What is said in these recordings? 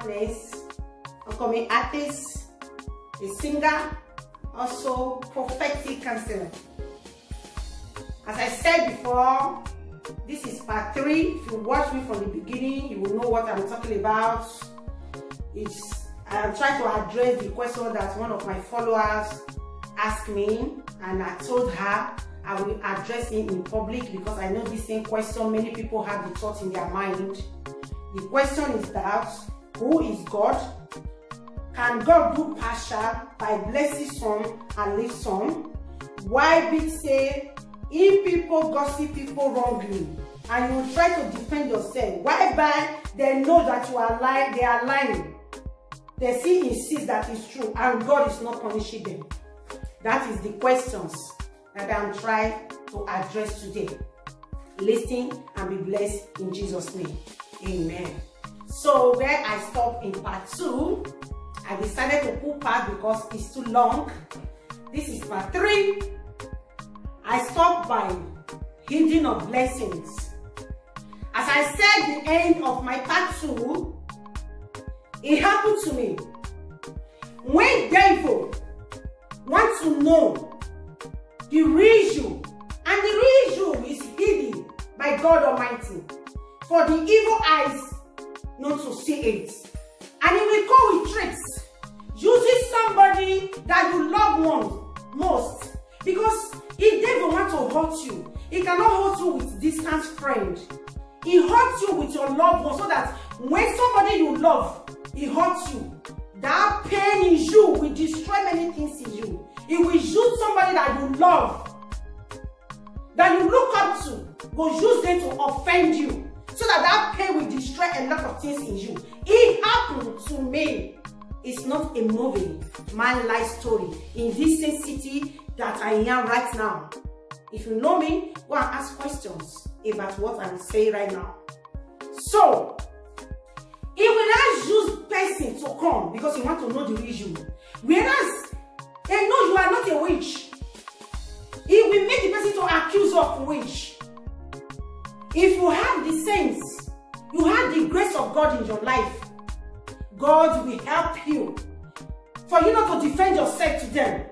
honest, upcoming artist, a singer, also prophetic counselor. As I said before, this is part 3. If you watch me from the beginning, you will know what I'm talking about. I'm trying to address the question that one of my followers asked me, and I told her I will address it in public because I know this same question many people have the thought in their mind. The question is that, who is God? Can God do partial by blessing some and leave some? Why be say if people gossip people wrongly and you try to defend yourself, whereby they know that you are lying, they are lying. They still insist that it's true and God is not punishing them. That is the questions that I'm trying to address today. Listen and be blessed in Jesus' name. Amen. So where I stopped in part 2, I decided to pull part because it's too long. This is part 3. I stopped by hidden of blessings. As I said, the end of my part 2, it happened to me. When devil wants to know the real you, and the real you is hidden by God Almighty, for the evil eyes not to see it. And he will go with tricks, using somebody that you love most. Because if devil wants to hurt you, he cannot hurt you with distant friend. He hurts you with your loved one, so that when somebody you love, he hurts you, that pain in you will destroy many things in you. He will use somebody that you love, that you look up to, will use them to offend you, so that pain will destroy a lot of things in you. It happened to me. It's not a movie, my life story in this same city that I am right now. If you know me, go and ask questions about what I'm saying right now. So, he will not use person to come because he wants to know the reason. Whereas, they know you are not a witch. He will make the person to accuse of witch. If you have the sense, you have the grace of God in your life, God will help you. For you not to defend yourself to them.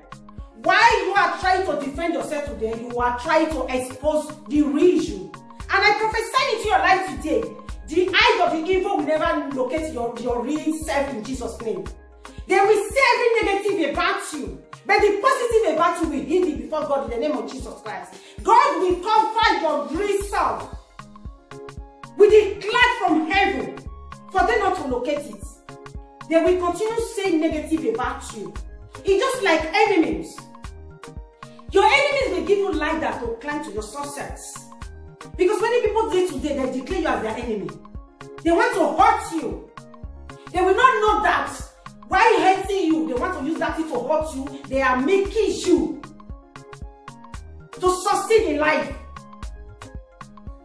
While you are trying to defend yourself to them, you are trying to expose the real you. And I prophesy into your life today, the eyes of the evil will never locate your real self in Jesus' name. They will say every negative about you, but the positive about you will hid it before God in the name of Jesus Christ. God will comfort your real self with the cloud from heaven for them not to locate it. They will continue saying negative about you. It's just like enemies. Your enemies will give you light that will climb to your success. Because many people today, they declare you as their enemy. They want to hurt you. They will not know that while hurting you, they want to use that thing to hurt you. They are making you to succeed in life.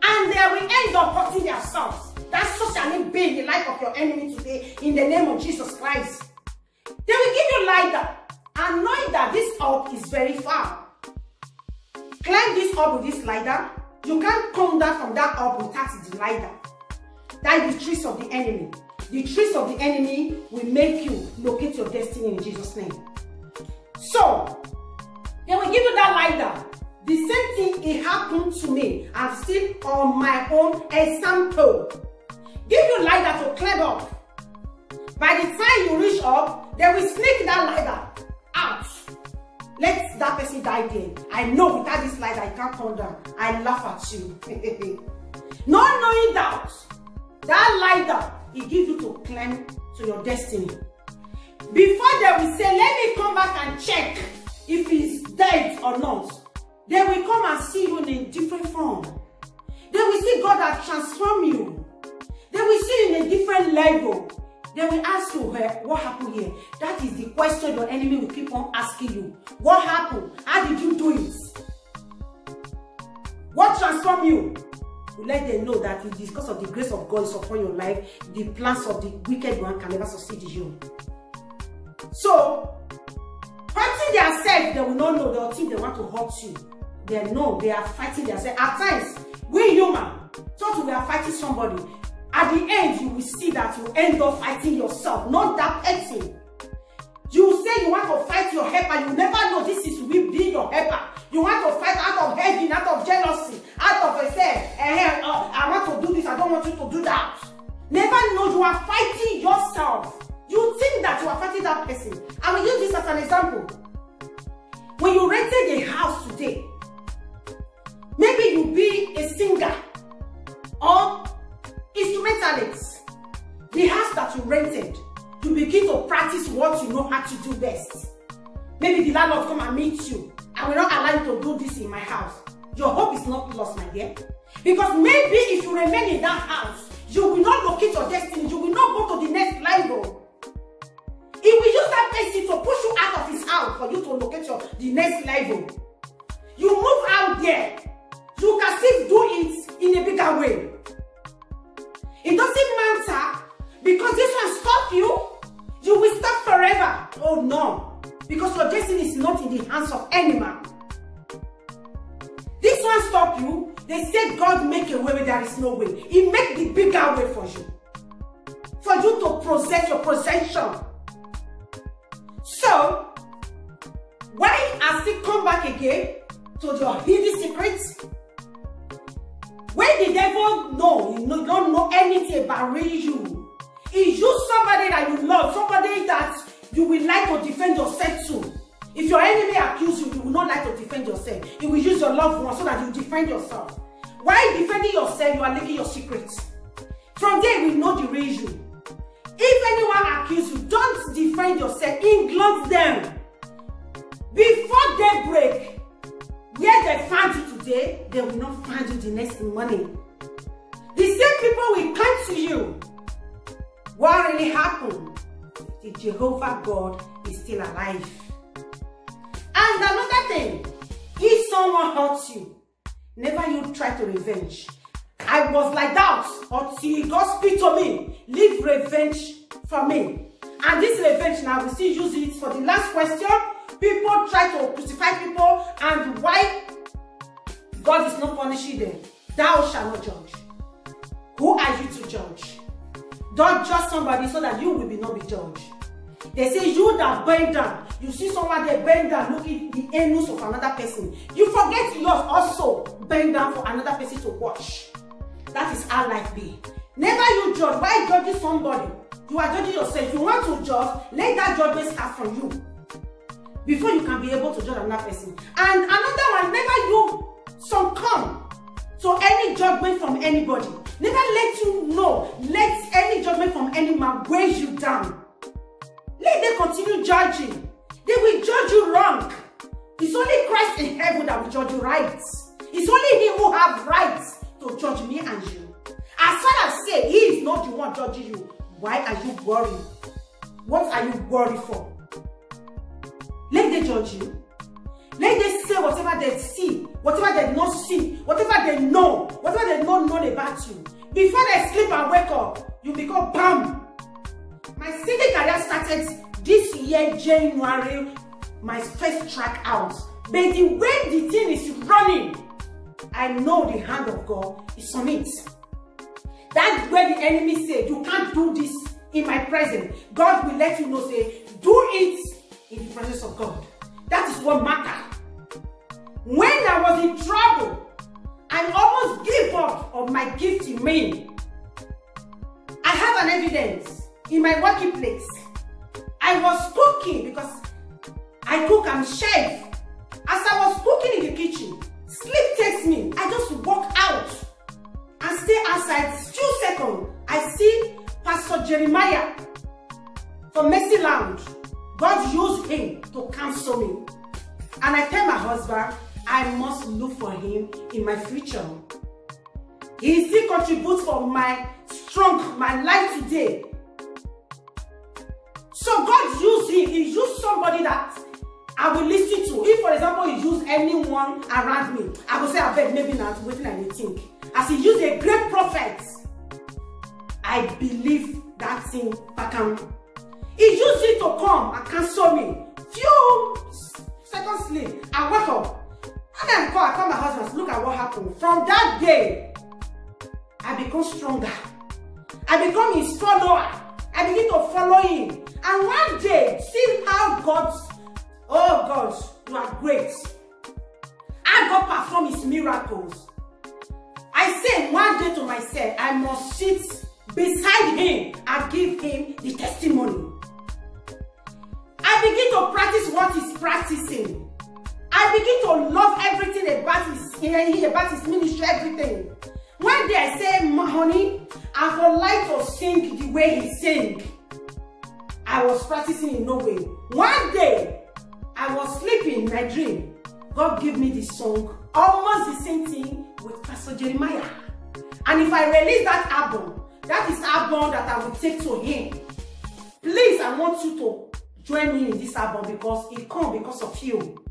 And they will end up hurting themselves. That's so shall it be in the life of your enemy today in the name of Jesus Christ. They will give you light and knowing that this up is very far. Climb this up with this lighter. You can't come down from that up without the lighter. That is the tricks of the enemy. The tricks of the enemy will make you locate your destiny in Jesus' name. So, they will give you that lighter. The same thing it happened to me. I'm still on my own example. Give you lighter to climb up. By the time you reach up, they will sneak that lighter out. Let that person die there. I know without this light I can't come down. I laugh at you. Not knowing that lighter, it gives you to climb to your destiny. Before they will say, let me come back and check if he's dead or not. They will come and see you in a different form. They will see God has transformed you. They will see you in a different level. They will ask you, what happened here? That is the question your enemy will keep on asking you. What happened? How did you do it? What transformed you? You let them know that it is because of the grace of God is upon your life. The plans of the wicked one can never succeed you. So, hurting themselves, they will not know. They will think they want to hurt you. They know they are fighting themselves. At times, we human thought we are fighting somebody. At the end, you will see that you end up fighting yourself, not that person. You say you want to fight your helper, you never know this is we being your helper. You want to fight out of heaven, out of jealousy, out of a say, I want to do this, I don't want you to do that. Never know you are fighting yourself. You think that you are fighting that person. I will use this as an example. When you rented a house today, maybe you be a singer or instrumentalist. The house that you rented, you begin to practice what you know how to do best. Maybe the landlord come and meet you. I will not allow you to do this in my house. Your hope is not lost, my dear. Because maybe if you remain in that house, you will not locate your destiny. You will not go to the next level. He will use that person to push you out of his house for you to locate the next level. You move out there. You can still do it in a bigger way. It doesn't matter because this one stop you. You will stop forever. Oh no. Because your destiny is not in the hands of any man. This one stop you. They say God make a way where there is no way. He make the bigger way for you. For you to possess your possession. So, why I still come back again to your hidden secrets? When the devil don't know anything about you, he use somebody that you love, somebody that you will like to defend yourself to. If your enemy accuse you, you will not like to defend yourself. He will use your loved one so that you defend yourself. While defending yourself, you are leaking your secrets. From there, we know the real you. If anyone accuses you, don't defend yourself. Engulf them. Before they break, where they found you today, they will not find you the next morning. The same people will come to you. What really happened? The Jehovah God is still alive. And another thing, if someone hurts you, never you try to revenge. I was like that until God speak to me. Leave revenge for me. And this revenge now, we still use it for the last question. People try to crucify people, and why God is not punishing them. Thou shalt not judge. Who are you to judge? Don't judge somebody so that you will not be judged. They say you that bend down. You see someone that bend down, look at the anus of another person. You forget yours also bend down for another person to watch. That is how life be. Never you judge. Why judging somebody? You are judging yourself. You want to judge, let that judgment start from you. Before you can be able to judge another person. And another one, never you succumb to any judgment from anybody. Never let any judgment from any man weigh you down. Let them continue judging. They will judge you wrong. It's only Christ in heaven that will judge you right. It's only Him who has rights to judge me and you. As far as say He is not the one judging you, why are you worried? What are you worried for? Let them judge you. Let them say whatever they see, whatever they not see, whatever they know, whatever they not know about you. Before they sleep and wake up, you become bam. My singing career started this year, January, my first track out. But the way the thing is running, I know the hand of God is on it. That's where the enemy said, you can't do this in my presence. God will let you know, say, do it in the presence of God. That is what matters. When I was in trouble, I almost gave up on my gift in me. I have an evidence in my working place. I was cooking because I cook and chef. As I was cooking in the kitchen, sleep takes me. I just walk out and stay outside. Few seconds, I see Pastor Jeremiah from Mercy Lounge. God used him to counsel me. And I tell my husband, I must look for him in my future. He still contributes for my life today. So God used him. He used somebody that I will listen to. If, for example, he used anyone around me, I will say, I bet maybe not waiting and think. As he used a great prophet, I believe that thing back him. He used it to come and counsel me. Few seconds later, I wake up. And I call my husband, look at what happened. From that day, I become stronger. I become his follower. I begin to follow him. And one day, see how oh God, you are great. How God perform his miracles. I say one day to myself, I must sit beside him and give him the testimony. I begin to practice what he's practicing. I begin to love everything about his ministry, everything. One day I say, honey, I would like to sing the way he sang. I was practicing in no way. One day, I was sleeping in my dream. God gave me this song, almost the same thing with Pastor Jeremiah. And if I release that album, that is album that I will take to him. Please, I want you to join me in this album because it comes because of you.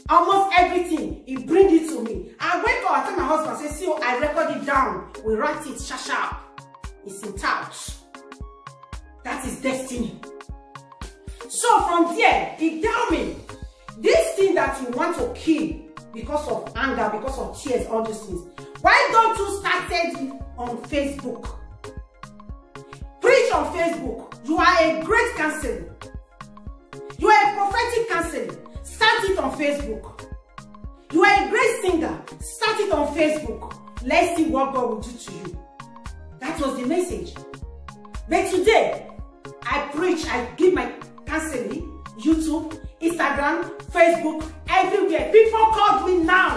Almost everything, he brings it to me. I wake up, I tell my husband, I say, see, I record it down. We write it, sharp. It's in touch. That is destiny. So from there, he tell me, this thing that you want to kill because of anger, because of tears, all these things, why don't you start it on Facebook? Preach on Facebook. You are a great counselor. You are a prophetic counselor. Start it on Facebook. You are a great singer. Start it on Facebook. Let's see what God will do to you. That was the message. But today, I preach, I give my counseling, YouTube, Instagram, Facebook, everywhere. People call me now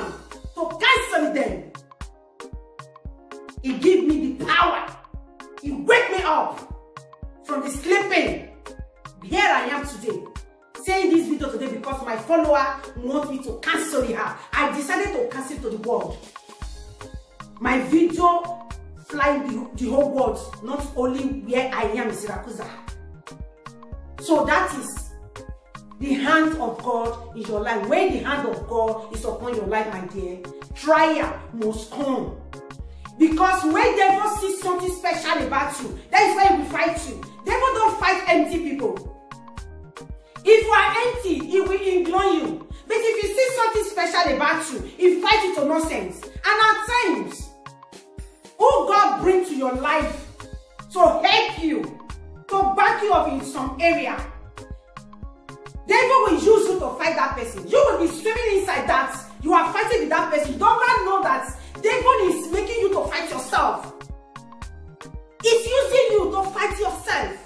to cancel them. He gave me the power. He wake me up from the sleeping. Here I am today. Saying this video today because my follower want me to cancel her. I decided to cancel to the world. My video flying the whole world, not only where I am in Siracusa. So that is the hand of God in your life. When the hand of God is upon your life, my dear, trial must come. Because when devil sees something special about you, that is why he will fight you. Devil don't fight empty people. If you are empty, he will ignore you. But if you see something special about you, he fights you to nonsense. And at times, who God brings to your life to help you, to back you up in some area, devil will use you to fight that person. You will be screaming inside that you are fighting with that person. You don't know that devil is making you to fight yourself. It's using you to fight yourself.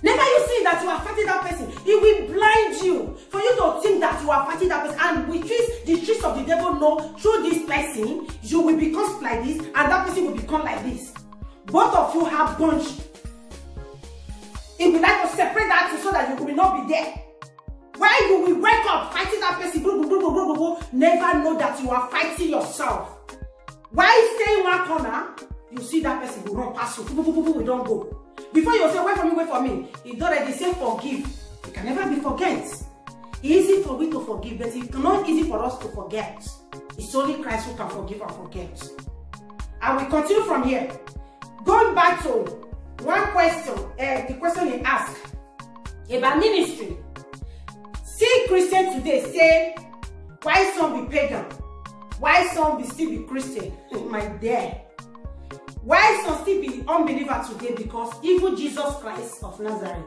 Never you see that you are fighting that person. He will blind you for you to think that you are fighting that person. And with the tricks of the devil know through this person, you will become like this and that person will become like this. Both of you have bunch. He would like to separate that so that you will not be there. Why you will wake up fighting that person, never know that you are fighting yourself. Why stay in one corner, you see that person will run past you, we don't go. Before you say, wait for me, wait for me. He already say forgive. It can never be forget. Easy for we to forgive, but it's not easy for us to forget. It's only Christ who can forgive and forget. I will continue from here. Going back to one question, the question he asked about ministry. See Christians today say, why some be pagan? Why some be still be Christian? My dear. Why some still be unbeliever today? Because even Jesus Christ of Nazareth,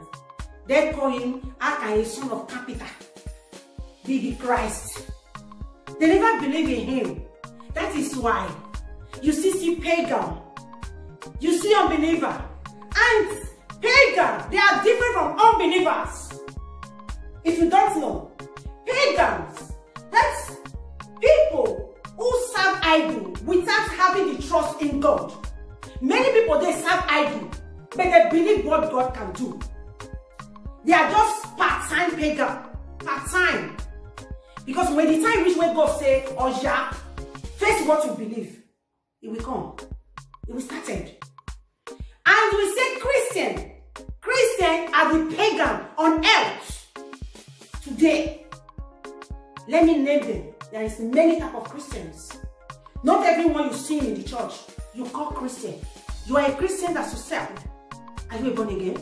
they call him a son of capital, be the Christ. They never believe in him. That is why you see pagan, you see unbeliever, and pagan, they are different from unbelievers. If you don't know, pagans, that's people who serve idol without having the trust in God. Many people, they serve idol, but they believe what God can do. They are just part-time pagan, part-time. Because when the time reach when God say, Oja, face what you believe, it will come. It will start. And we say Christian. Christian are the pagan on earth today. Let me name them. There is many type of Christians. Not everyone you see in the church, you call Christian. You are a Christian that you serve. Are you born again?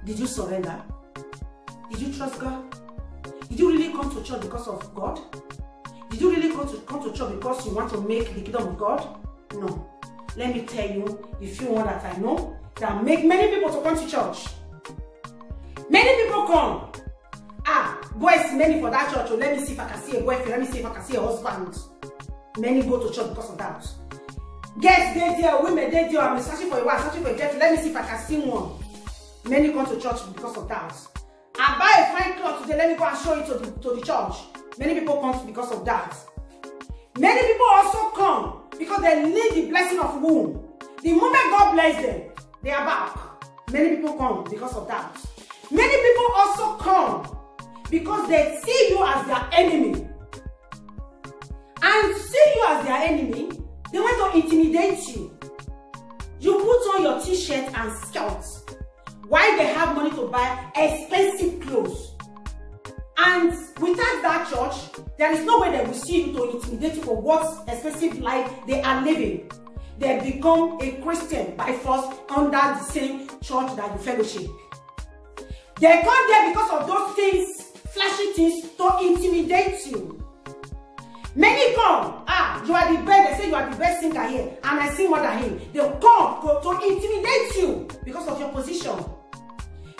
Did you surrender? Did you trust God? Did you really come to church because of God? Did you really come to church because you want to make the kingdom of God? No. let me tell you a few ones that I know that make many people to come to church. Many people come. Boys, many for that church. Oh, let me see if I can see a boyfriend. Let me see if I can see a husband. Many go to church because of that. Girls, they there, women, they there. I'm searching for a wife, searching for a girlfriend. Let me see if I can see one. Many come to church because of that. I buy a fine cloth today. Let me go and show it to the church. Many people come because of that. Many people also come because they need the blessing of womb. The moment God bless them, they are back. Many people come because of that. Many people also come because they see you as their enemy. And see you as their enemy, they want to intimidate you. You put on your t-shirt and skirt while they have money to buy expensive clothes. And without that church, there is no way they will see you to intimidate you for what expensive life they are living. They become a Christian by force under the same church that you fellowship. They come there because of those things, flashy things, to intimidate you. Many come, you are the best, they say you are the best singer here, and I sing more than him. They come to intimidate you because of your position.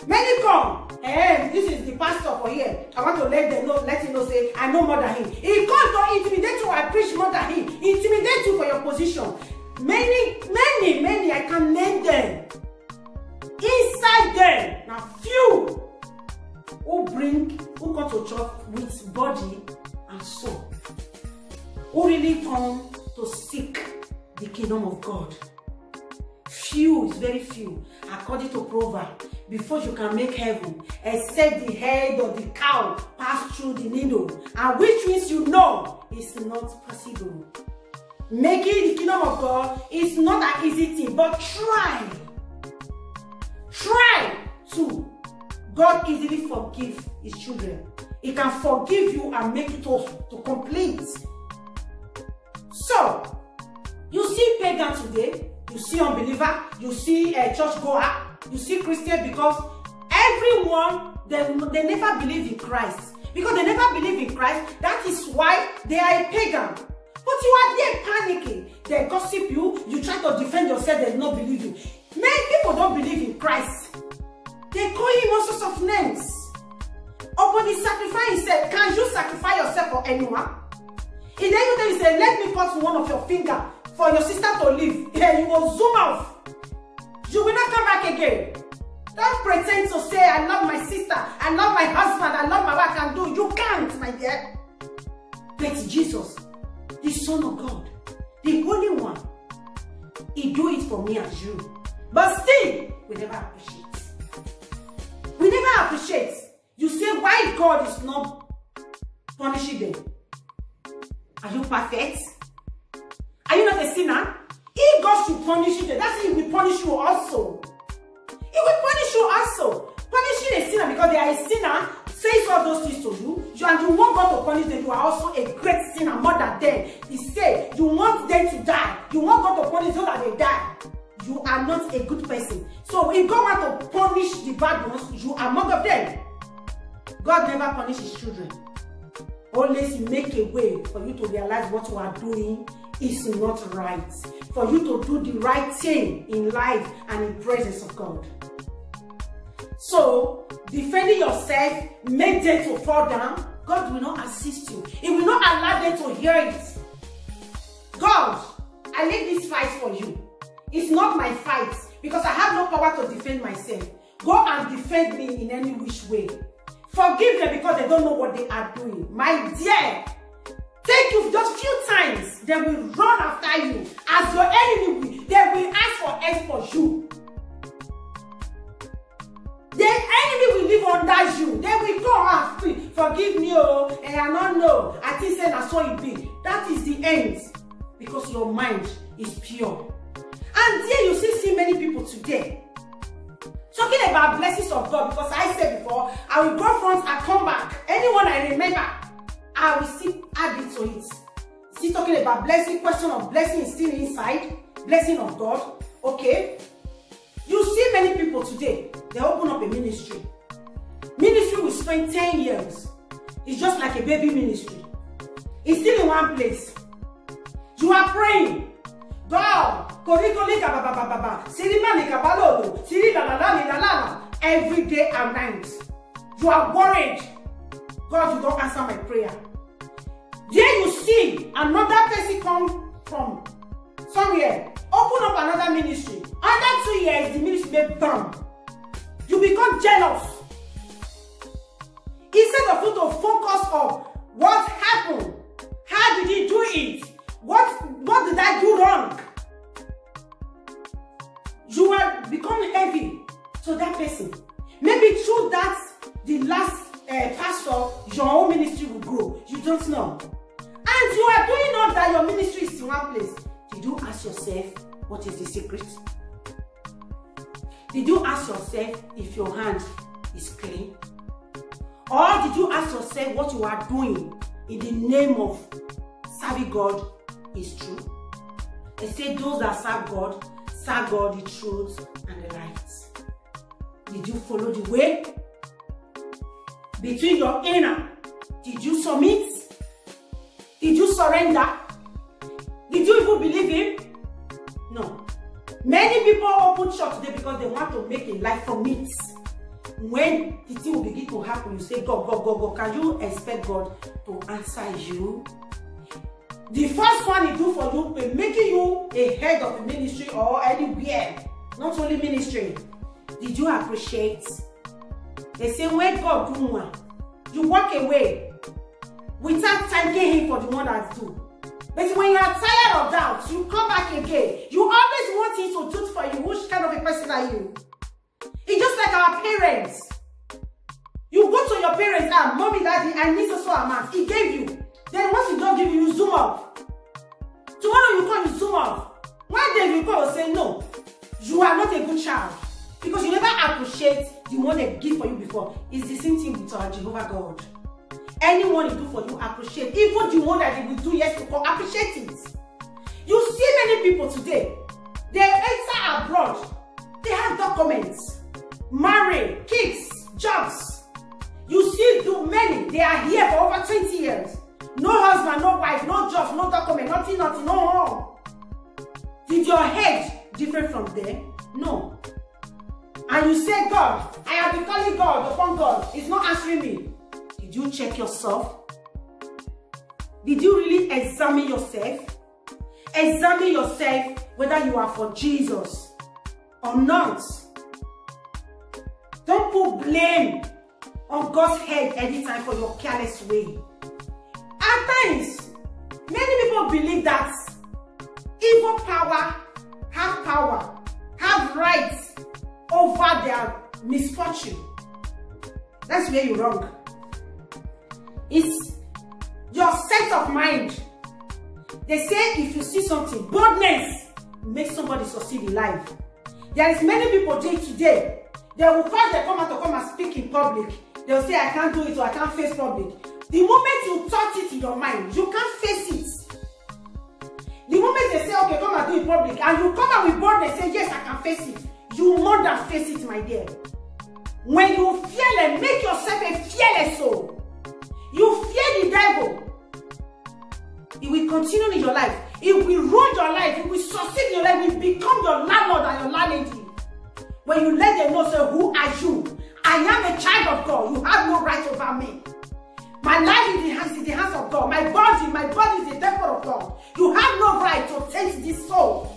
Many come, this is the pastor for here. I want to let him know, say, I know more than him. He comes to intimidate you, I preach more than him. Intimidate you for your position. Many, I can name them. Inside them, now few who come to church with body and soul. Who really come to seek the kingdom of God. Few, is very few. According to Proverbs, before you can make heaven, except the head of the cow pass through the needle, and which means you know it's not possible. Making the kingdom of God is not an easy thing, but try to. God easily forgive his children. He can forgive you and make you to complete. So, you see pagan today, you see unbeliever, you see church goer, you see Christian, because everyone, they never believe in Christ. Because they never believe in Christ, that is why they are a pagan. But you are there panicking. They gossip you, you try to defend yourself, they do not believe you. Many people don't believe in Christ. They call him all sorts of names. Upon the sacrifice, he said, can you sacrifice yourself for anyone? He then you say, let me cut one of your finger for your sister to live. Yeah, you will zoom off. You will not come back again. Don't pretend to say, I love my sister, I love my husband, I love my wife, I can do. You can't, my dear. But Jesus, the Son of God, the Holy One, he do it for me and you. But still, we never appreciate. We never appreciate. You say, why God is not punishing them? Are you perfect? Are you not a sinner? If God should punish you, that's it, he will punish you also. He will punish you also. Punishing a sinner because they are a sinner says all those things to you, and you want God to punish them. You are also a great sinner, more than them. He said, you want them to die. You want God to punish them so that they die. You are not a good person. So if God wants to punish the bad ones, you are among of them. God never punishes his children. Always make a way for you to realize what you are doing is not right. For you to do the right thing in life and in presence of God. So, defending yourself, make them to fall down, God will not assist you. He will not allow them to hear it. God, I leave this fight for you. It's not my fight because I have no power to defend myself. Go and defend me in any which way. Forgive them because they don't know what they are doing. My dear, take you just few times. They will run after you. As your enemy, they will ask for help for you. The enemy will live under you. They will go and free. Forgive me, oh, and I don't know. I think say that's what it be. That is the end. Because your mind is pure. And there you see many people today talking about blessings of God, because I said before, I will go front and come back. Anyone I remember, I will still add it to it. Still talking about blessing, question of blessing is still inside, blessing of God. Okay. You see many people today, they open up a ministry. Ministry will spend 10 years. It's just like a baby ministry. It's still in one place. You are praying. God, every day and night. You are worried. God, you don't answer my prayer. There you see another person come from somewhere, open up another ministry. Under 2 years, the ministry may burn. You become jealous. Instead of you to focus on what happened, how did he do it, what did I do wrong? You are becoming heavy to that person. Maybe through that, the last pastor, your own ministry will grow. You don't know. And you are doing all that, your ministry is in one place. Did you ask yourself, what is the secret? Did you ask yourself if your hand is clean? Or did you ask yourself what you are doing in the name of serving God is true? They say those that serve God the truth and the light. Did you follow the way? Between your inner, did you submit? Did you surrender? Did you even believe him? No. Many people open shop today because they want to make a life from it. When the thing will begin to happen, you say, God. Can you expect God to answer you? The first one he do for you is making you a head of a ministry or anywhere, not only ministry. Did you appreciate? They say when God do one, you walk away without thanking him for the one that do. But when you are tired of that, you come back again. You always want him to do for you. Which kind of a person are you? It's just like our parents. You go to your parents, mommy, daddy, I need so amount. He gave you. Then once he don't give you, you zoom off. Tomorrow you come, you zoom off. One day you go and say, no, you are not a good child. Because you never appreciate the one they give for you before. It's the same thing with our Jehovah God. Anyone he do for you, appreciate. Even the one that he will do years to come, appreciate it. You see many people today, they enter abroad, they have documents, marry, kids, jobs. You see many, they are here for over 20 years. No husband, no wife, no jobs, no document, nothing, no home. Did your head different from there? No. And you say, God, I have been calling God upon God. It's not answering me. Did you check yourself? Did you really examine yourself? Examine yourself whether you are for Jesus or not. Don't put blame on God's head anytime for your careless way. At times, many people believe that evil power, have rights over their misfortune. That's where you're wrong. It's your sense of mind. They say if you see something, boldness makes somebody succeed in life. There is many people today. They will call their come out to come and speak in public. They will say, I can't do it or I can't face public. The moment you thought it in your mind, you can't face it. The moment they say, okay, come and do it in public, and you come out with boldness and say, yes, I can face it. You more than face it, my dear. When you fearless, make yourself a fearless soul. You fear the devil. It will continue in your life. It will ruin your life. It will succeed in your life. It will become your landlord and your landlady. When you let them know, say, who are you? I am a child of God. You have no right over me. My life is in the hands of God. My body is the temple of God. You have no right to take this soul.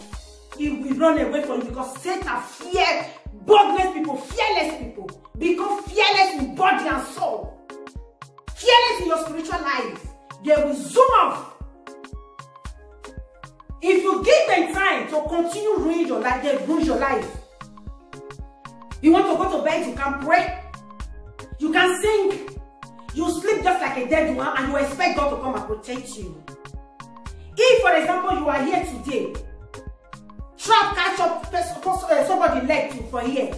It will run away from you because Satan fears boldness people, fearless people. Become fearless in body and soul. Fearless in your spiritual life. They will zoom off. If you give them time to continue ruining your life, they ruin your life. You want to go to bed, you can pray. You can sing. You sleep just like a dead one and you expect God to come and protect you. If, for example, you are here today, trap catch up somebody left you for here.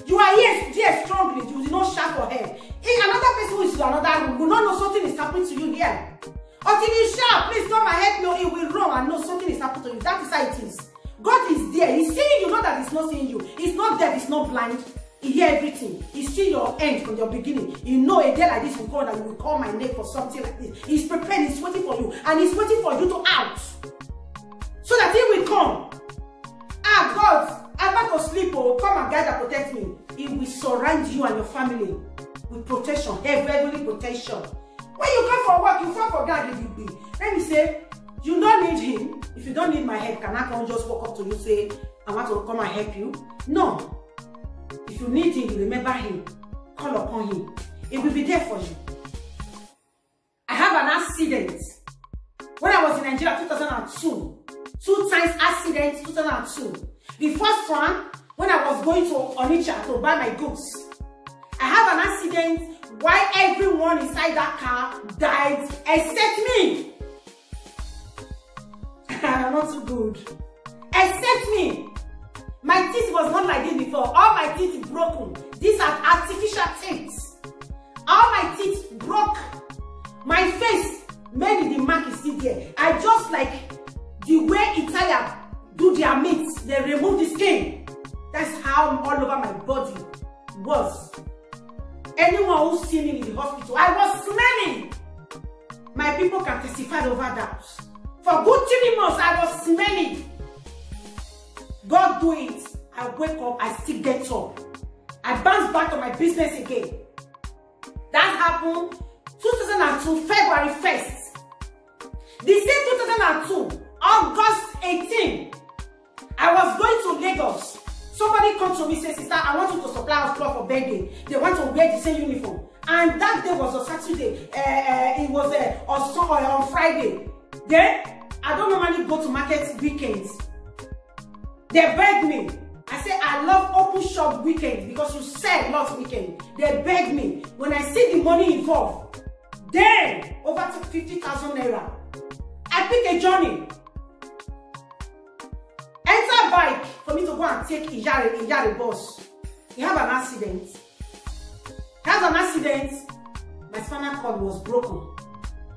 You are here strongly, you did not shout for help. If another person who is in another room will not know something is happening to you here. Until you shout, please come and help me, it will run and know something is happening to you. That is how it is. God is there. He's seeing you, not that he's not seeing you. He's not deaf, he's not blind. He hears everything. He sees your end from your beginning. You know a day like this will come that you will call my name for something like this. He's prepared, he's waiting for you. And he's waiting for you to out. So that he will come God, I'm about to sleep, oh, come and guide and protect me. He will surround you and your family with protection, heavenly protection. When you come for work, you fall for God if you be. Let me say, you don't need him. If you don't need my help, can I come just walk up to you say, I want to come and help you? No. If you need him, remember him. Call upon him. He will be there for you. I have an accident. When I was in Nigeria, 2002. 2 times accident, 2002. The first one, when I was going to Onitsha to buy my goods. I have an accident while everyone inside that car died except me. I'm not too good. Except me. My teeth was not like this before. All my teeth broken. These are artificial teeth. All my teeth broke. My face, maybe the mark is still there. I just like the way Italian do their meat. They remove the skin. That's how all over my body was. Anyone who's seen me in the hospital, I was smelling. My people can testify over that. For good 3 months, I was smelling. God do it. I wake up, I still get up. I bounce back to my business again. That happened 2002, February 1st. The same 2002, August 18, I was going to Lagos. Somebody come to me and say, sister, I want you to supply us clothes for birthday. They want to wear the same uniform. And that day was a Saturday. It was on Friday. Then, I don't normally go to market weekends. They begged me. I said, I love open shop weekends because you sell lots weekend. They begged me. When I see the money involved, then over 50,000 naira. I pick a journey. Enter bike for me to go and take Ijare bus. He have an accident. My spinal cord was broken.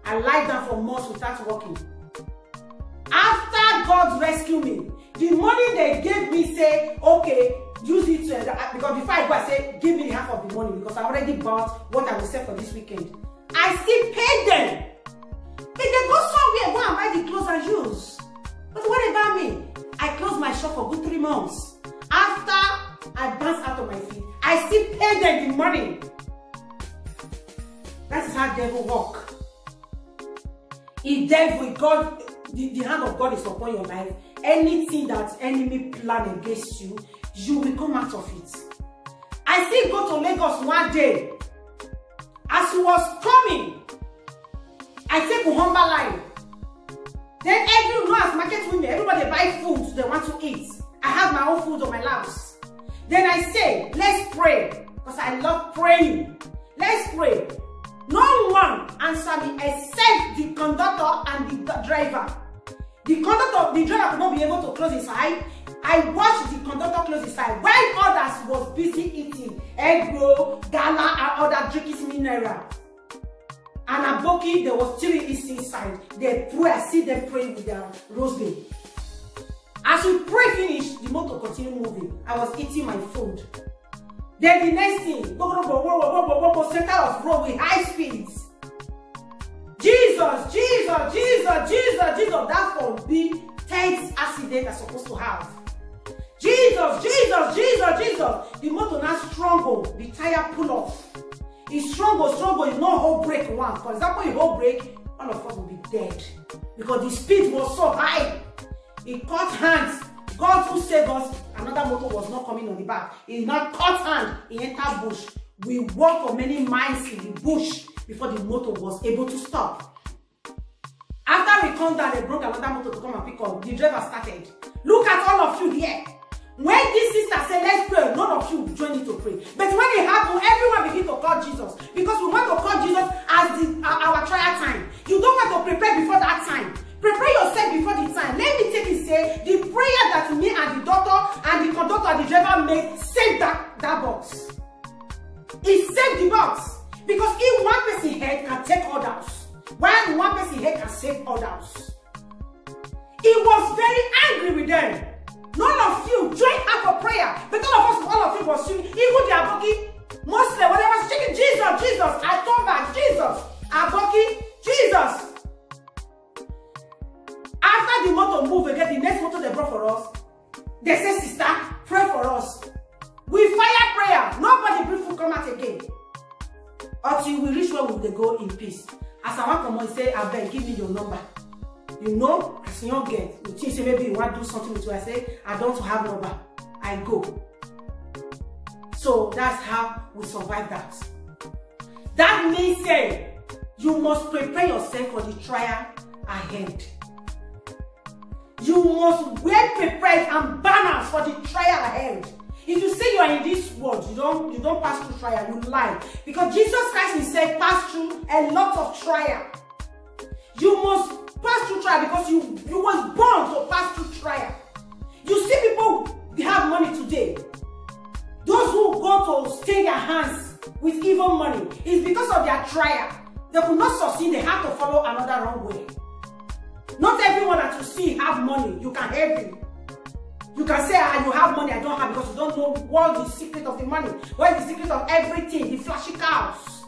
I lied down for months without walking. After God rescued me, the money they gave me say, okay, use it because before I go, I say, give me half of the money because I already bought what I will sell for this weekend. I still paid them. If they go somewhere, go and buy the clothes and use. But what about me? I closed my shop for good 3 months. After I bounced out of my feet, I still paid them the money. That is how devil work. If devil, God, the hand of God is upon your life, anything that enemy plan against you, you will come out of it. I still go to Lagos one day. As he was coming, I take Uhumba line. Then everyone as market women, everybody buy food they want to eat. I have my own food on my laps. Then I say, let's pray. Because I love praying. Let's pray. No one answered me except the conductor and the driver. The driver could not be able to close his eye. I watched the conductor close his eye while others was busy eating egg roll, gala, and other drinking mineral. And Aboki, there was still inside. They pray, I see them praying with their rosary. As we pray finish, the motor continued moving. I was eating my food. Then the next thing, center of road with high speeds. Jesus, Jesus, Jesus, Jesus, Jesus. That will be 10th accident I'm supposed to have. Jesus, Jesus, Jesus, Jesus. The motor now struggle. The tire pull off. It's struggle. It's not whole brake one. For example, a whole brake, all of us will be dead. Because the speed was so high. It caught hands. God who saved us, another motor was not coming on the back. He not caught hand. He entered bush. We walked for many miles in the bush before the motor was able to stop. After we come down, they broke another motor to come and pick up. The driver started. Look at all of you here. When this sister said, let's pray, none of you joined to pray. But when it happened, everyone began to call Jesus. Because we want to call Jesus as our trial time. You don't want to prepare before that time. Prepare yourself before the time. Let me take it say, the prayer that me and the doctor and the conductor and the driver made saved that box. It saved the box. Because if one person head can take others, while one person head can save others. He was very angry with them. None of you joined up for prayer. But all of you was singing. Even the Aboki, Muslim, whatever, singing Jesus, Jesus. I come back, Jesus. Aboki, Jesus. After the motor moved again, the next motor they brought for us, They say, sister, pray for us. We fire prayer. Nobody bring food come out again. Until we reach where we will go in peace. As I want to come and say, I beg, give me your number. You know, as a young girl, you think say maybe you want to do something with you. I say, I don't have number. I go. So that's how we survive that. That means say, you must prepare yourself for the trial ahead. You must well prepared and balanced for the trial ahead. If you say you are in this world, you don't pass through trial, you lie. Because Jesus Christ himself passed through a lot of trial. You must pass through trial because you was born to pass through trial. You see people have money today. Those who go to stain their hands with evil money is because of their trial. They could not succeed, they have to follow another wrong way. Not everyone that you see have money, you can help him. You can say, you have money, I don't have, because you don't know what is the secret of the money, what is the secret of everything, the flashy cows.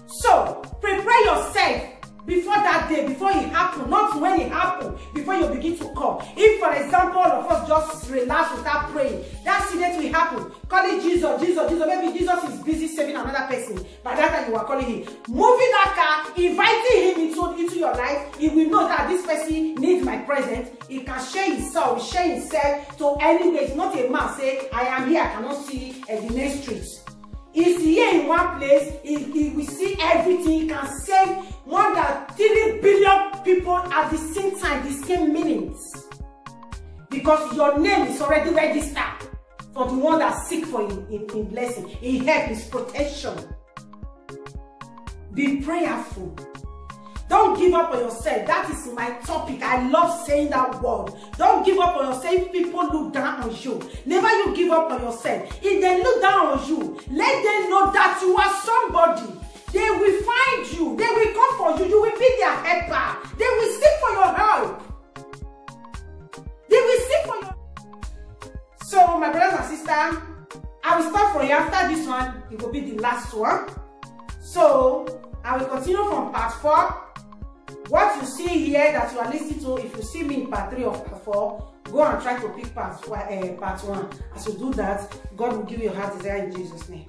So, prepare yourself before that day, before it happens, not when it happens, before you begin to call. If, for example, all of us just relax without praying, that accident will happen. Call it Jesus, Jesus, Jesus. Maybe Jesus is busy saving another person. By that time, you are calling him. Moving that car, inviting him into your life, he will know that this person needs my presence. He can share himself to anywhere. It's not a man say, I am here, I cannot see the next street. He's here in one place, he will see everything, he can save more than 3 billion people at the same time, the same minutes. Because your name is already registered for the one that seek for in blessing, in help, his protection. Be prayerful. Don't give up on yourself. That is my topic. I love saying that word. Don't give up on yourself if people look down on you. Never you give up on yourself. If they look down on you, let them know that you are somebody. They will find you. They will come for you. You will be their helper. They will seek for your help. They will seek for your... So, my brothers and sisters, I will stop for you. After this one, it will be the last one. So, I will continue from part 4. What you see here that you are listening to, if you see me in part 3 or part 4, go and try to pick part 1. As you do that, God will give you a heart desire in Jesus' name.